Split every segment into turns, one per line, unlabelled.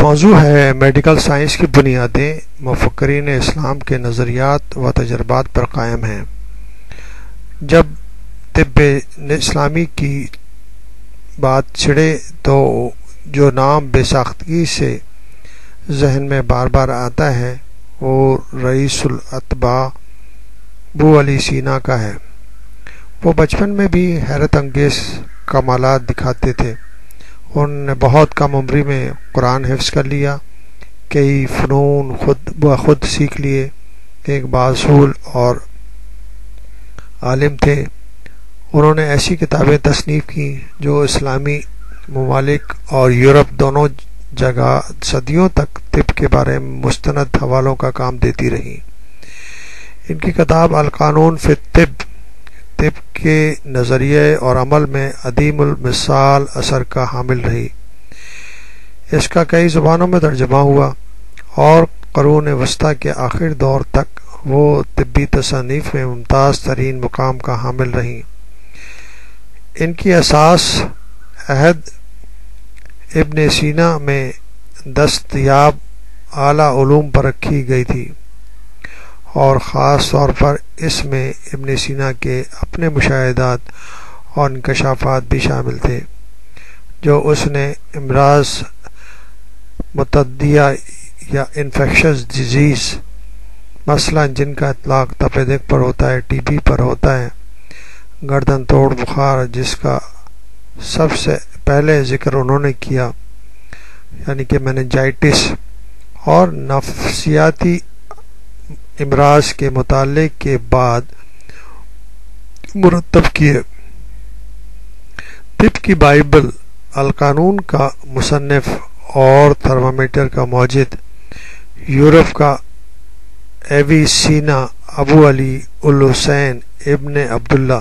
موضوع ہے medical science کی بنیادیں مفکرین اسلام کے نظریات و تجربات پر قائم ہیں۔ جب طب اسلامی کی بات چھڑے تو جو نام بے ساختگی سے ذہن میں بار بار آتا ہے وہ رئیس الاطباء ابو علی سینا کا ہے۔ وہ بچپن میں بھی حیرت انگیز کمالات دکھاتے تھے۔ انہوں نے بہت کم عمری میں قرآن حفظ کر لیا، کئی فنون خود سیکھ لیے، ایک بااصول اور عالم تھے۔ انہوں نے ایسی کتابیں تصنیف کی جو اسلامی ممالک اور یورپ دونوں جگہ صدیوں تک طب کے بارے میں مستند حوالوں کا کام دیتی رہیں۔ ان کی کتاب القانون فی الطب طب کے نظریے اور عمل میں عدیم المثال اثر کا حامل رہی۔ اس کا کئی زبانوں میں ترجمہ ہوا اور قرون وسطیٰ کے آخر دور تک وہ طبی تصانیف میں ممتاز ترین مقام کا حامل رہیں۔ ان کی اساس عہد ابن سینا میں دستیاب اعلیٰ علوم پر رکھی گئی تھی اور خاص طور پر اس میں ابن سینا کے اپنے مشاہدات اور انکشافات بھی شامل تھے جو اس نے امراض متعدیہ یا انفیکشس ڈیزیز مثلا جن کا اطلاق تپ دق پر ہوتا ہے، ٹی بی پر ہوتا ہے، گردن توڑ بخار جس کا سب سے پہلے ذکر انہوں نے کیا یعنی کہ میننجائٹس، اور نفسیاتی امراض کے مطالعے کے بعد مرتب کیے۔ طب کی بائبل القانون کا مصنف اور تھرمامیٹر کا موجد یورپ کا ایویسینا ابو علی الحسین ابن عبداللہ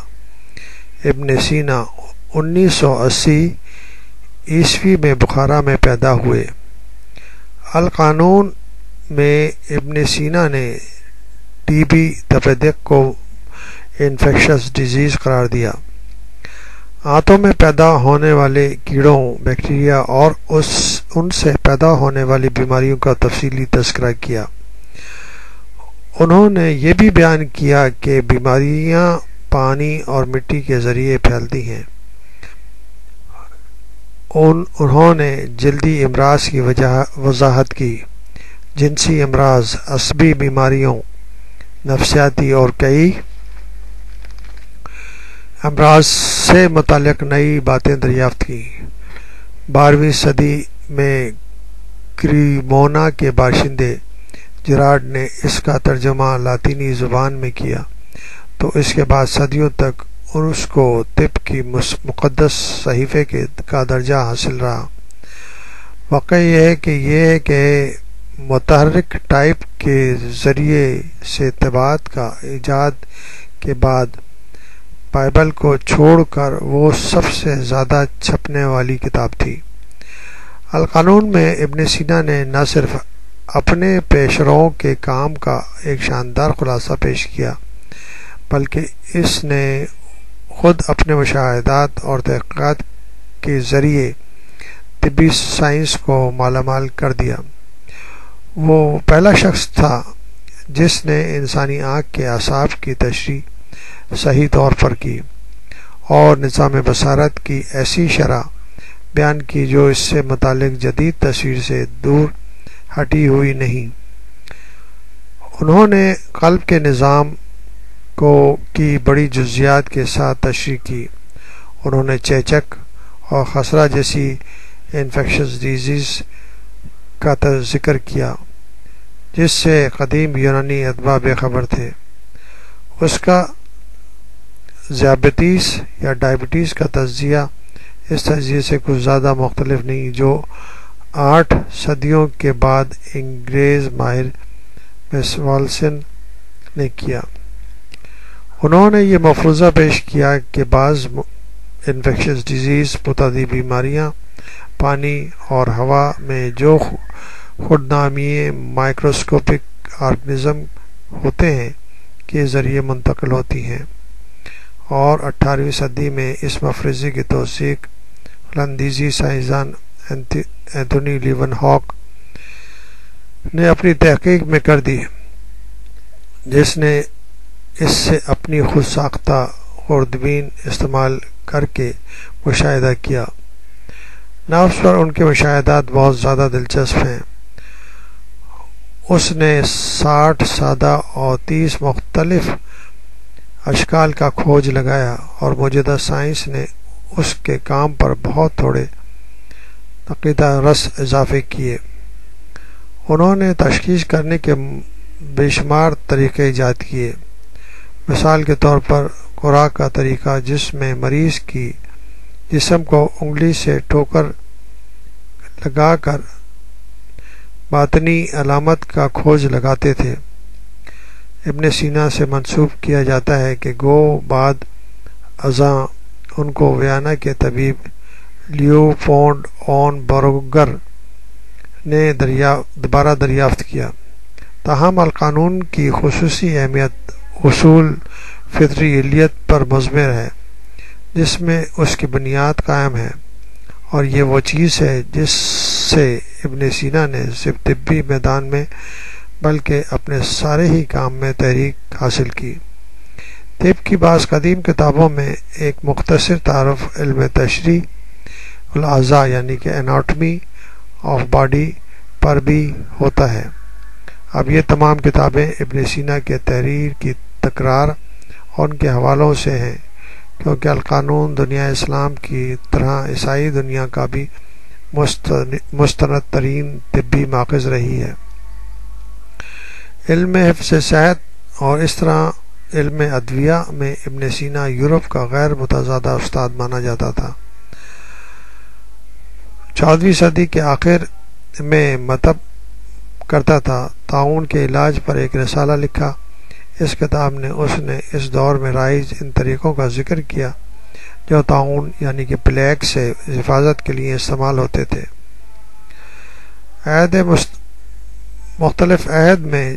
ابن سینا 1980 عیسوی میں بخارا میں پیدا ہوئے۔ القانون میں ابن سینا نے ٹی بی تپ دق کو انفیکشس ڈیزیز قرار دیا۔ آنتوں میں پیدا ہونے والے کیڑوں، بیکٹیریا اور ان سے پیدا ہونے والی بیماریوں کا تفصیلی تذکرہ کیا۔ انہوں نے یہ بھی بیان کیا کہ بیماریاں پانی اور مٹی کے ذریعے پھیلتی ہیں۔ انہوں نے جلدی امراض کی وضاحت کی، جنسی امراض، عصبی بیماریوں، نفسیاتی اور کئی امراض سے متعلق نئی باتیں دریافت کی۔ 12ویں صدی میں کریمونا کے باشندے جراڈ نے اس کا ترجمہ لاطینی زبان میں کیا تو اس کے بعد صدیوں تک اس کو طب کی مقدس صحیفے کا درجہ حاصل رہا۔ واقعہ یہ ہے کہ متحرک ٹائپ کے ذریعے سے طباعت کا ایجاد کے بعد بائبل کو چھوڑ کر وہ سب سے زیادہ چھپنے والی کتاب تھی۔ القانون میں ابن سینا نے نہ صرف اپنے پیشروؤں کے کام کا ایک شاندار خلاصہ پیش کیا بلکہ اس نے خود اپنے مشاہدات اور تحقیقات کے ذریعے طبی سائنس کو مالا مال کر دیا۔ وہ پہلا شخص تھا جس نے انسانی آنکھ کے اعصاب کی تشریح صحیح طور پر کی اور نظام بصارت کی ایسی شرح بیان کی جو اس سے متعلق جدید تصویر سے دور ہٹی ہوئی نہیں۔ انہوں نے قلب کے نظام کی بڑی جزیات کے ساتھ تشریح کی۔ انہوں نے چیچک اور خسرہ جیسی انفیکشس ڈیزیز کا ذکر کیا جس سے قدیم یونانی ادبا بے خبر تھے۔ اس کا ذیابیطس یا ڈائبٹیز کا تجزیہ اس تجزیے سے کچھ زیادہ مختلف نہیں جو 8 صدیوں کے بعد انگریز ماہر مس والسن نے کیا۔ انہوں نے یہ مفروضہ پیش کیا کہ بعض انفیکشس ڈیزیز متعدی بیماریاں پانی اور ہوا میں جو خود نامیے مائکروسکوپک آرگنزم ہوتے ہیں کے ذریعے منتقل ہوتی ہیں، اور 18ویں صدی میں اس مفروضے کی توثیق ہالندیزی سائنسدان اینتھونی لیون ہاک نے اپنی تحقیق میں کر دی، جس نے اس سے اپنی خود ساختہ خوردبین استعمال کر کے مشاہدہ کیا۔ نفس پر ان کے مشاہدات بہت زیادہ دلچسپ ہیں۔ اس نے 60 سادہ اور 30 مختلف اشکال کا کھوج لگایا، اور موجودہ سائنس نے اس کے کام پر بہت تھوڑے عقیدہ رس اضافے کیے۔ انہوں نے تشخیص کرنے کے بے شمار طریقے ایجاد کیے، مثال کے طور پر خوراک کا طریقہ، جس میں مریض کی جسم کو انگلی سے ٹھوکر لگا کر باطنی علامت کا کھوج لگاتے تھے۔ ابن سینا سے منسوب کیا جاتا ہے کہ گو بعد ازاں ان کو ویانا کے طبیب لیو پونڈ اون بروگر نے دوبارہ دریافت کیا۔ تاہم القانون کی خصوصی اہمیت اصول فطری علیت پر مضمر ہے، جس میں اس کی بنیاد قائم ہے، اور یہ وہ چیز ہے جس سے ابن سینا نے صرف طبی میدان میں بلکہ اپنے سارے ہی کام میں تحریک حاصل کی۔ طب کی بعض قدیم کتابوں میں ایک مختصر تعارف علم تشریح الاعضاء یعنی کہ اناٹمی آف باڈی پر بھی ہوتا ہے۔ اب یہ تمام کتابیں ابن سینا کے تحریر کی تکرار اور ان کے حوالوں سے ہیں، کیونکہ القانون دنیا اسلام کی طرح عیسائی دنیا کا بھی مستند ترین طبی ماخذ رہی ہے۔ علم حفظ صحت اور اس طرح علم ادویہ میں ابن سینا یورپ کا غیر متضادہ استاد مانا جاتا تھا۔ 14ویں صدی کے آخر میں مطب کرتا تھا۔ طاعون کے علاج پر ایک رسالہ لکھا۔ اس کتاب میں اس نے اس دور میں رائج ان طریقوں کا ذکر کیا جو طاعون یعنی کہ پلیگ سے حفاظت کے لیے استعمال ہوتے تھے۔ مختلف عہد میں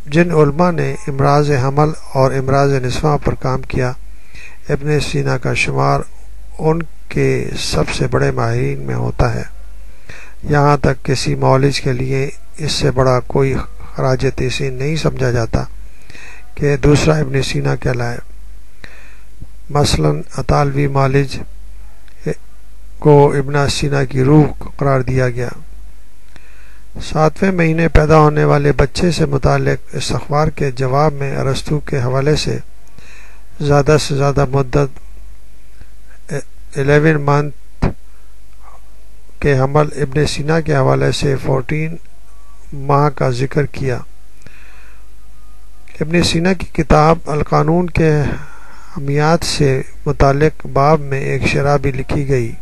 جن علماء نے امراض حمل اور امراض نسواں پر کام کیا، ابن سینا کا شمار ان کے سب سے بڑے ماہرین میں ہوتا ہے۔ یہاں تک کسی معالج کے لیے اس سے بڑا کوئی خراج تحسین نہیں سمجھا جاتا کہ دوسرا ابن سینا کہلائے۔ مثلا اطالوی معالج کو ابن سینا کی روح قرار دیا گیا۔ 7ویں مہینے پیدا ہونے والے بچے سے متعلق استغفار کے جواب میں ارسطو کے حوالے سے زیادہ مدت 11 منتھ کے حمل، ابن سینا کے حوالے سے 14 ماہ کا ذکر کیا۔ ابن سینا کی کتاب القانون کے حمیات سے متعلق باب میں ایک شرح بھی لکھی گئی۔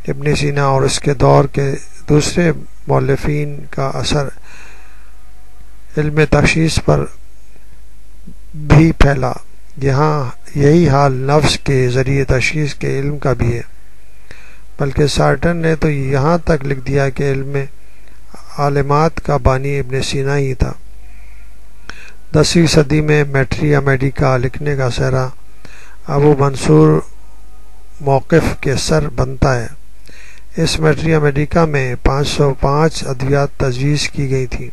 ابن سینا اور اس کے دور کے دوسرے مؤلفین کا اثر علم تشخیص پر بھی پھیلا۔ یہی حال نفس کے ذریعے تشخیص کے علم کا بھی ہے، بلکہ سارٹن نے تو یہاں تک لکھ دیا کہ علم عالمات کا بانی ابن سینا ہی تھا۔ 10ویں صدی میں میٹریا میڈیکا لکھنے کا سہرا ابو منصور موقف کے سر بنتا ہے۔ اس میٹریا میڈیکا میں 505 ادویات تجویز کی گئی تھیں،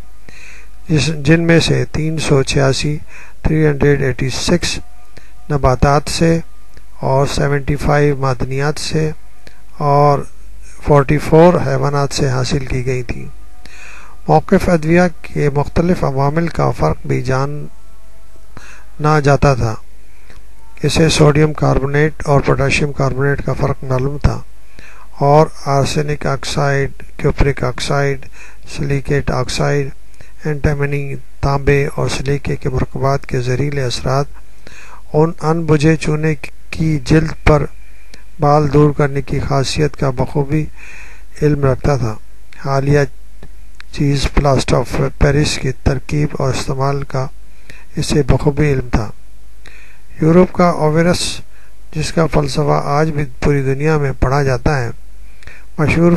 جن میں سے 386 نباتات سے اور 75 معدنیات سے اور 44 حیوانات سے حاصل کی گئی تھیں۔ موقف ادویہ کے مختلف عوامل کا فرق بھی جانا جاتا تھا۔ اسے سوڈیم کاربونیٹ اور پوٹاشیم کاربونیٹ کا فرق معلوم تھا، اور arsenic oxide, cupric oxide, silicate oxide, antimony, تانبے اور سلیکے کے مرکبات کے زہریلے اثرات ان بجھے چونے کی جلد پر بال دور کرنے کی خاصیت کا بخوبی علم رکھتا تھا۔ حالیہ چیز پلاسٹر آف پیرس کی ترکیب اور استعمال کا اسے بخوبی علم تھا۔ یورپ کا اویرس، جس کا فلسفہ آج بھی پوری دنیا میں پڑھا جاتا ہے، مشہور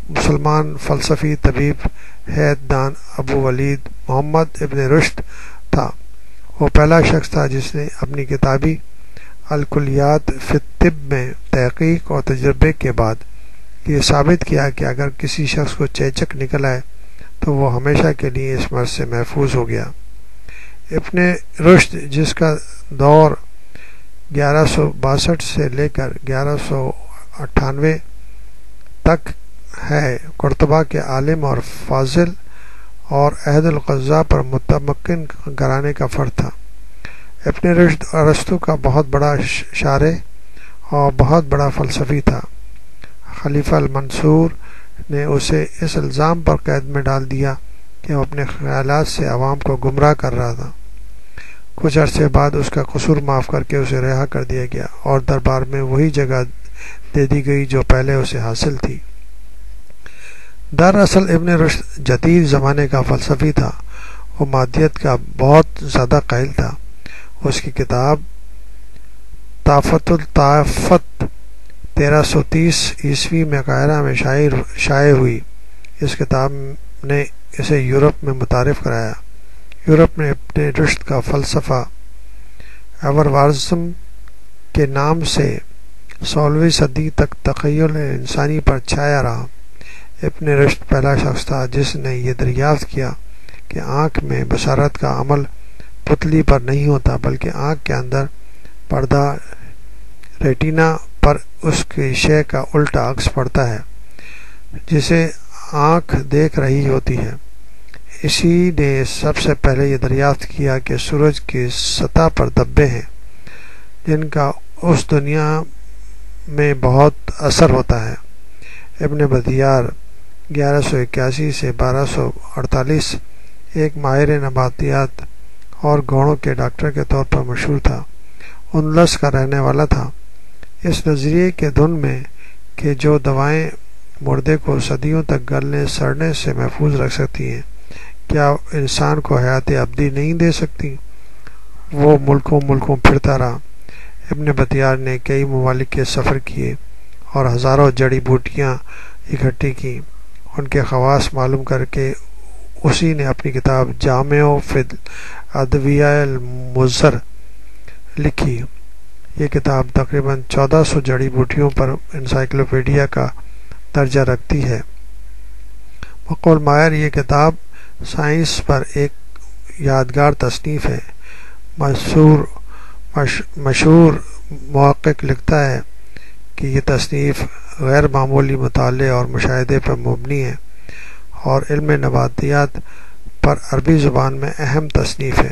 مسلمان فلسفی، طبیب، حیات دان ابو ولید محمد ابن رشد تھا۔ وہ پہلا شخص تھا جس نے اپنی کتابی الکلیات فی الطب میں تحقیق اور تجربے کے بعد یہ ثابت کیا کہ اگر کسی شخص کو چیچک نکل آئے تو وہ ہمیشہ کے لیے اس مرض سے محفوظ ہو گیا۔ ابن رشد جس کا دور 1162 سے لے کر 1198 تک ہے، قرطبہ کے عالم اور فاضل اور عہد القضاء پر متمکن گھرانے کا فرد تھا۔ ابن رشد ارسطو کا بہت بڑا شارح اور بہت بڑا فلسفی تھا۔ خلیفہ المنصور نے اسے اس الزام پر قید میں ڈال دیا کہ وہ اپنے خیالات سے عوام کو گمراہ کر رہا تھا۔ کچھ عرصے بعد اس کا قصور معاف کر کے اسے رہا کر دیا گیا اور دربار میں وہی جگہ دے دی گئی جو پہلے اسے حاصل تھی۔ دراصل ابن رشد جدید زمانے کا فلسفی تھا۔ وہ مادیت کا بہت زیادہ قائل تھا۔ اس کی کتاب طاقت الطائفت 1330 عیسوی میں قاہرہ میں شائع ہوئی۔ اس کتاب نے اسے یورپ میں متعارف کرایا۔ یورپ نے ابن رشد کا فلسفہ ایورواردزم کے نام سے 16ویں صدی تک تخیل انسانی پر چھایا رہا۔ ابن رشد پہلا شخص تھا جس نے یہ دریافت کیا کہ آنکھ میں بصارت کا عمل پتلی پر نہیں ہوتا، بلکہ آنکھ کے اندر پردہ ریٹینا پر اس کی شے کا الٹا عکس پڑتا ہے جسے آنکھ دیکھ رہی ہوتی ہے۔ اسی نے سب سے پہلے یہ دریافت کیا کہ سورج کی سطح پر دھبے ہیں جن کا اس دنیا میں بہت اثر ہوتا ہے۔ ابن بطیار 1181 سے 1248 ایک ماہر نباتیات اور گھوڑوں کے ڈاکٹر کے طور پر مشہور تھا۔ اندلس کا رہنے والا تھا۔ اس نظریے کے دھن میں کہ جو دوائیں مردے کو صدیوں تک گلنے سڑنے سے محفوظ رکھ سکتی ہیں کیا انسان کو حیات ابدی نہیں دے سکتی، وہ ملکوں پھرتا رہا۔ ابن بطیار نے کئی ممالک کے سفر کیے اور ہزاروں جڑی بوٹیاں اکٹھی کیں۔ ان کے خواص معلوم کر کے اسی نے اپنی کتاب جامع فی الادویہ المضر لکھی۔ یہ کتاب تقریباً 1400 جڑی بوٹیوں پر انسائکلوپیڈیا کا درجہ رکھتی ہے۔ بقول ماہر یہ کتاب سائنس پر ایک یادگار تصنیف ہے۔ مشہور محقق لکھتا ہے کہ یہ تصنیف غیر معمولی مطالعے اور مشاہدے پر مبنی ہے اور علم نباتیات پر عربی زبان میں اہم تصنیف ہے۔